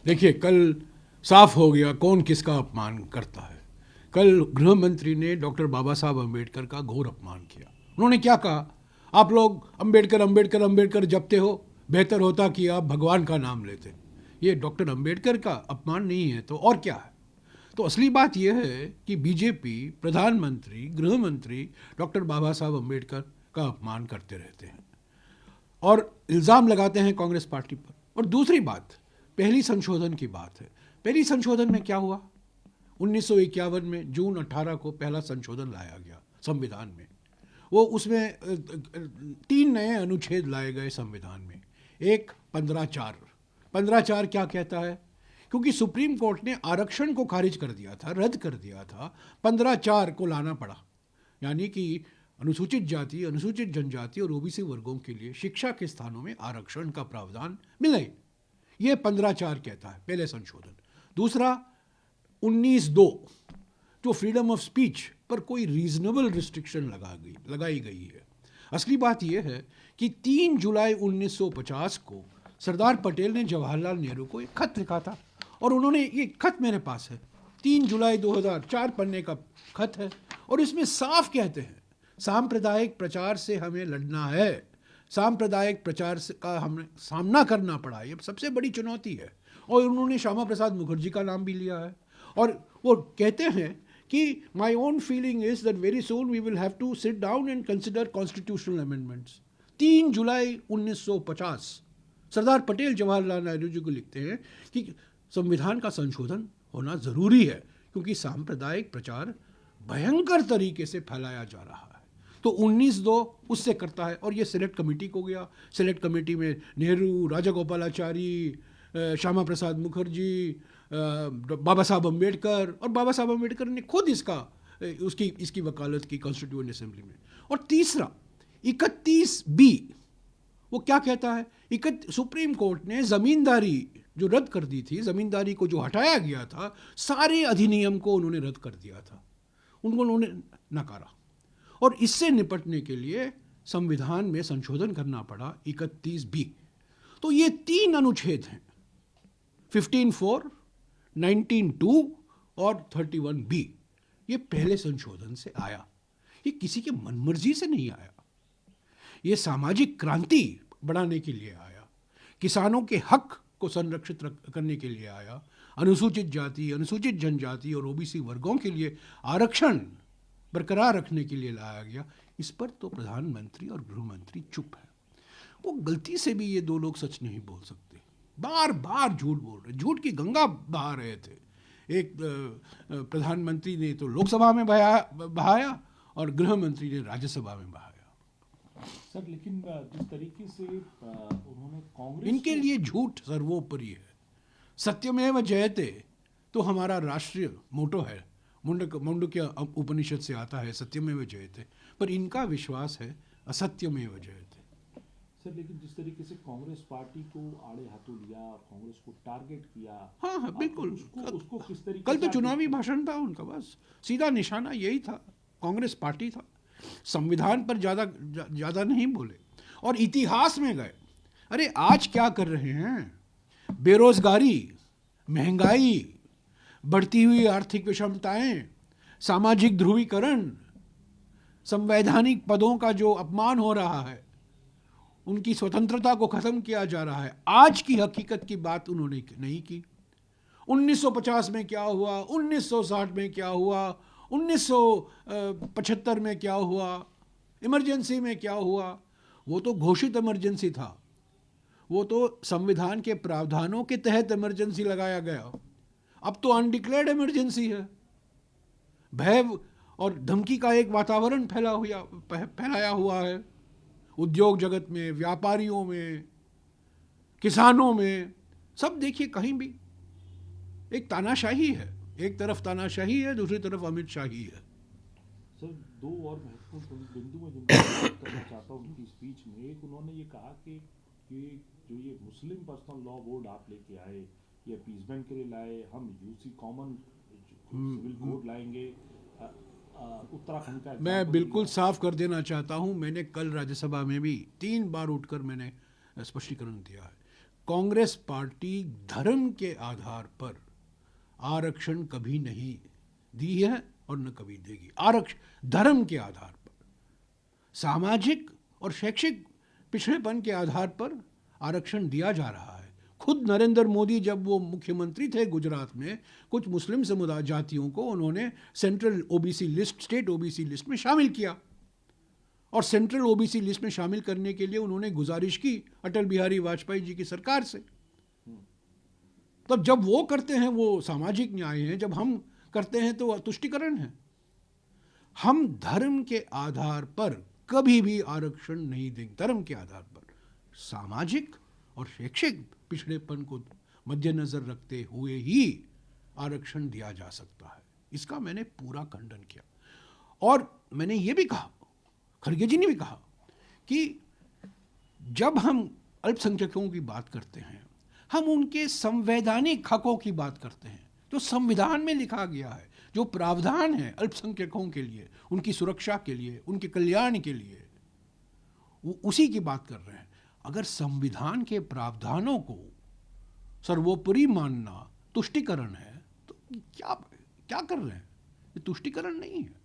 देखिए, कल साफ हो गया कौन किसका अपमान करता है। कल गृह मंत्री ने डॉक्टर बाबा साहब अम्बेडकर का घोर अपमान किया। उन्होंने क्या कहा, आप लोग अम्बेडकर अम्बेडकर अम्बेडकर जपते हो, बेहतर होता कि आप भगवान का नाम लेते। ये डॉक्टर अम्बेडकर का अपमान नहीं है तो और क्या है। तो असली बात यह है कि बीजेपी प्रधानमंत्री गृह मंत्री डॉक्टर बाबा साहब अम्बेडकर का अपमान करते रहते हैं और इल्ज़ाम लगाते हैं कांग्रेस पार्टी पर। और दूसरी बात, पहली संशोधन की बात है। पहली संशोधन में क्या हुआ, 1951 में जून 18 को पहला संशोधन लाया गया संविधान में। वो उसमें 3 नए अनुच्छेद लाए गए संविधान में। एक 15(4). 15(4) क्या कहता है, क्योंकि सुप्रीम कोर्ट ने आरक्षण को खारिज कर दिया था, रद्द कर दिया था, 15(4) को लाना पड़ा। यानी कि अनुसूचित जाति, अनुसूचित जनजाति और ओबीसी वर्गों के लिए शिक्षा के स्थानों में आरक्षण का प्रावधान मिले। ये 15(4) कहता है पहले संशोधन। दूसरा 19(2) जो फ्रीडम ऑफ स्पीच पर कोई रीजनेबल रिस्ट्रिक्शन लगाई गई है। असली बात यह है कि 3 जुलाई 1950 को सरदार पटेल ने जवाहरलाल नेहरू को एक खत लिखा था और उन्होंने, ये खत मेरे पास है, 3 जुलाई 2004 पन्ने का खत है और इसमें साफ कहते हैं सांप्रदायिक प्रचार से हमें लड़ना है, सांप्रदायिक प्रचार का हमें सामना करना पड़ा, ये सबसे बड़ी चुनौती है। और उन्होंने श्यामा प्रसाद मुखर्जी का नाम भी लिया है और वो कहते हैं कि my own feeling is that very soon we will have to sit down and consider constitutional amendments. 3 जुलाई 1950 सरदार पटेल जवाहरलाल नेहरू जी को लिखते हैं कि संविधान का संशोधन होना ज़रूरी है क्योंकि सांप्रदायिक प्रचार भयंकर तरीके से फैलाया जा रहा है। तो 19(2) उससे करता है और ये सिलेक्ट कमेटी को गया। सिलेक्ट कमेटी में नेहरू, राजागोपालाचारी, श्यामा प्रसाद मुखर्जी, बाबा साहब अम्बेडकर, और बाबा साहब अम्बेडकर ने खुद इसकी वकालत की कॉन्स्टिट्यूएंट असेंबली में। और तीसरा 31(b) वो क्या कहता है, सुप्रीम कोर्ट ने ज़मींदारी जो रद्द कर दी थी, ज़मींदारी को जो हटाया गया था, सारे अधिनियम को उन्होंने रद्द कर दिया था, उन्होंने नकारा। और इससे निपटने के लिए संविधान में संशोधन करना पड़ा 31(b). तो ये 3 अनुच्छेद हैं, 15(4), 19(2) और 31(b). ये पहले संशोधन से आया, ये किसी के मनमर्जी से नहीं आया, ये सामाजिक क्रांति बढ़ाने के लिए आया, किसानों के हक को संरक्षित करने के लिए आया, अनुसूचित जाति, अनुसूचित जनजाति और ओबीसी वर्गों के लिए आरक्षण बरकरार रखने के लिए लाया गया। इस पर तो प्रधानमंत्री और गृह मंत्री चुप है। वो गलती से भी ये 2 लोग सच नहीं बोल सकते, बार बार झूठ बोल रहे, झूठ की गंगा बहा रहे थे। एक प्रधानमंत्री ने तो लोकसभा में बहाया और गृह मंत्री ने राज्यसभा में बहाया। सर लेकिन जिस तरीके से उन्होंने कांग्रेस, इनके लिए झूठ सर्वोपरि है। सत्यमेव जयते तो हमारा राष्ट्रीय मोटो है, मुंडक्य उपनिषद से आता है सत्यमेव जयते, पर इनका विश्वास है असत्यमेव जयते। सर लेकिन जिस तरीके से कांग्रेस पार्टी को आड़े हाथों लिया, कांग्रेस को टारगेट किया, हाँ बिल्कुल, उसको किस तरीके कल तो चुनावी भाषण था उनका, बस सीधा निशाना यही था, कांग्रेस पार्टी था। संविधान पर ज़्यादा नहीं बोले और इतिहास में गए। अरे आज क्या कर रहे हैं, बेरोजगारी, महंगाई, बढ़ती हुई आर्थिक विषमताएं, सामाजिक ध्रुवीकरण, संवैधानिक पदों का जो अपमान हो रहा है, उनकी स्वतंत्रता को खत्म किया जा रहा है। आज की हकीकत की बात उन्होंने नहीं की। 1950 में क्या हुआ, 1960 में क्या हुआ, 1975 में क्या हुआ, इमरजेंसी में क्या हुआ, वो तो घोषित इमरजेंसी था, वो तो संविधान के प्रावधानों के तहत इमरजेंसी लगाया गया। अब तो अनडिक्लेयर्ड इमरजेंसी है। भय और धमकी का एक वातावरण फैलाया हुआ है, उद्योग जगत में, व्यापारियों में, किसानों में, सब देखिए कहीं भी एक तानाशाही है। एक तरफ तानाशाही है, दूसरी तरफ अमित शाही है। सर 2 और महत्वपूर्ण बिंदु में जिनको करना चाहता हूँ उनकी स्पीच में, एक उन्होंने ये कहा कि जो ये मुस्लिम पर्सनल लॉ बोर्ड आप लेके आए, ये अपीसमेंट के लिए लाए, हम यूसी कॉमन सिविल कोड लाएंगे, उत्तराखंड का। मैं बिल्कुल साफ कर देना चाहता हूं, मैंने कल राज्यसभा में भी 3 बार उठकर मैंने स्पष्टीकरण दिया है। कांग्रेस पार्टी धर्म के आधार पर आरक्षण कभी नहीं दी है और न कभी देगी। आरक्षण धर्म के आधार पर, सामाजिक और शैक्षिक पिछड़ेपन के आधार पर आरक्षण दिया जा रहा है। खुद नरेंद्र मोदी जब वो मुख्यमंत्री थे गुजरात में, कुछ मुस्लिम समुदाय जातियों को उन्होंने central OBC list, state OBC list में शामिल किया, और सेंट्रल ओबीसी लिस्ट में शामिल करने के लिए उन्होंने गुजारिश की अटल बिहारी वाजपेयी जी की सरकार से। तब जब वो करते हैं वो सामाजिक न्याय है, जब हम करते हैं तो तुष्टिकरण है। हम धर्म के आधार पर कभी भी आरक्षण नहीं देंगे। धर्म के आधार पर सामाजिक और शैक्षिक पिछड़ेपन को मद्देनजर रखते हुए ही आरक्षण दिया जा सकता है। इसका मैंने पूरा खंडन किया। और मैंने ये भी कहा, खड़गे जी ने भी कहा, कि जब हम अल्पसंख्यकों की बात करते हैं, हम उनके संवैधानिक हकों की बात करते हैं। तो संविधान में लिखा गया है, जो प्रावधान है अल्पसंख्यकों के लिए, उनकी सुरक्षा के लिए, उनके कल्याण के लिए, वो उसी की बात कर रहे हैं। अगर संविधान के प्रावधानों को सर्वोपरि मानना तुष्टिकरण है, तो क्या क्या कर रहे हैं? ये तुष्टिकरण नहीं है।